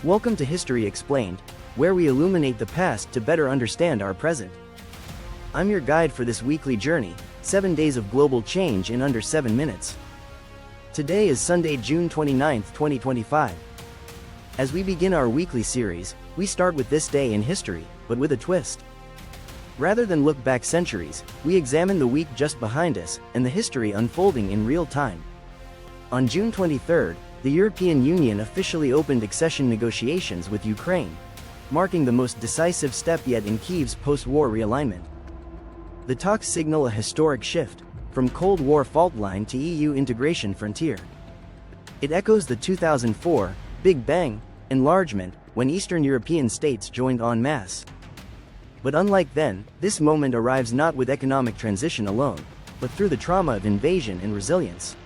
Welcome to History Explained, where we illuminate the past to better understand our present. I'm your guide for this weekly journey, 7 days of global change in under 7 minutes. Today is Sunday, June 29, 2025. As we begin our weekly series, we start with this day in history, but with a twist. Rather than look back centuries, we examine the week just behind us and the history unfolding in real time. On June 23, the European Union officially opened accession negotiations with Ukraine, marking the most decisive step yet in Kyiv's post-war realignment. The talks signal a historic shift, from Cold War fault line to EU integration frontier. It echoes the 2004 Big Bang enlargement, when Eastern European states joined en masse. But unlike then, this moment arrives not with economic transition alone, but through the trauma of invasion and resilience.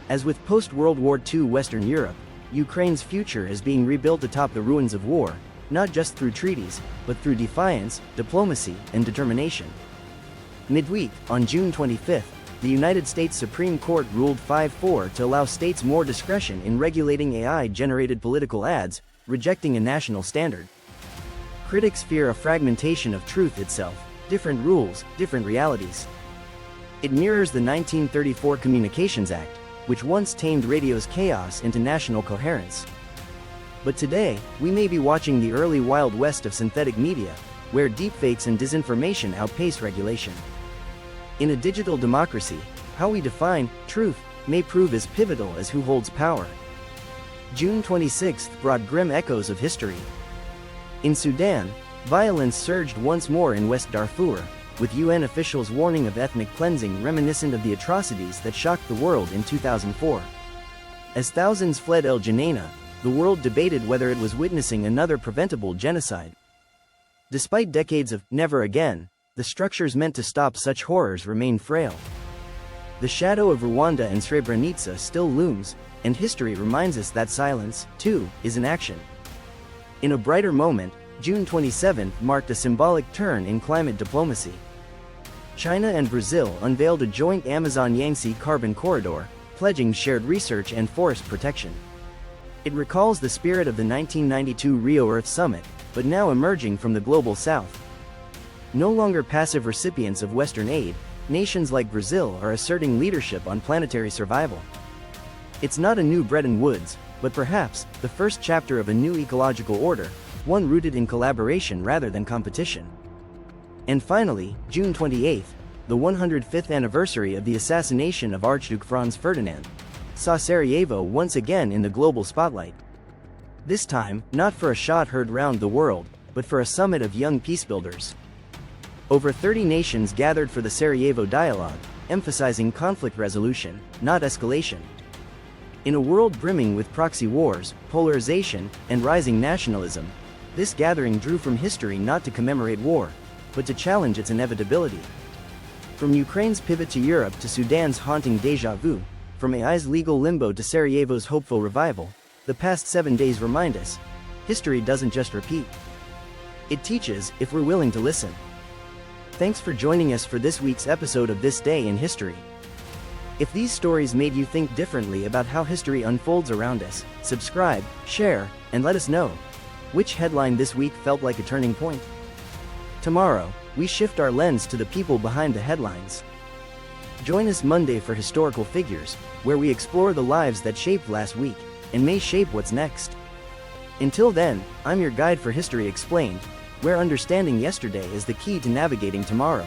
As with post-World War II Western Europe, Ukraine's future is being rebuilt atop the ruins of war, not just through treaties, but through defiance, diplomacy, and determination. Midweek, on June 25, the United States Supreme Court ruled 5-4 to allow states more discretion in regulating AI-generated political ads, rejecting a national standard. Critics fear a fragmentation of truth itself, different rules, different realities. It mirrors the 1934 Communications Act, which once tamed radio's chaos into national coherence. But today, we may be watching the early Wild West of synthetic media, where deepfakes and disinformation outpace regulation. In a digital democracy, how we define truth may prove as pivotal as who holds power. June 26 brought grim echoes of history. In Sudan, violence surged once more in West Darfur, with UN officials warning of ethnic cleansing reminiscent of the atrocities that shocked the world in 2004. As thousands fled El Geneina, the world debated whether it was witnessing another preventable genocide. Despite decades of never again, the structures meant to stop such horrors remain frail. The shadow of Rwanda and Srebrenica still looms, and history reminds us that silence, too, is an action. In a brighter moment, June 27 marked a symbolic turn in climate diplomacy. China and Brazil unveiled a joint Amazon-Yangtze carbon corridor, pledging shared research and forest protection. It recalls the spirit of the 1992 Rio Earth Summit, but now emerging from the global south. No longer passive recipients of Western aid, nations like Brazil are asserting leadership on planetary survival. It's not a new Bretton Woods, but perhaps the first chapter of a new ecological order, one rooted in collaboration rather than competition. And finally, June 28, the 105th anniversary of the assassination of Archduke Franz Ferdinand, saw Sarajevo once again in the global spotlight. This time, not for a shot heard round the world, but for a summit of young peacebuilders. Over 30 nations gathered for the Sarajevo Dialogue, emphasizing conflict resolution, not escalation. In a world brimming with proxy wars, polarization, and rising nationalism, this gathering drew from history not to commemorate war, but to challenge its inevitability. From Ukraine's pivot to Europe to Sudan's haunting déjà vu, from AI's legal limbo to Sarajevo's hopeful revival, the past 7 days remind us, history doesn't just repeat. It teaches, if we're willing to listen. Thanks for joining us for this week's episode of This Day in History. If these stories made you think differently about how history unfolds around us, subscribe, share, and let us know. Which headline this week felt like a turning point? Tomorrow, we shift our lens to the people behind the headlines. Join us Monday for Historical Figures, where we explore the lives that shaped last week, and may shape what's next. Until then, I'm your guide for History Explained, where understanding yesterday is the key to navigating tomorrow.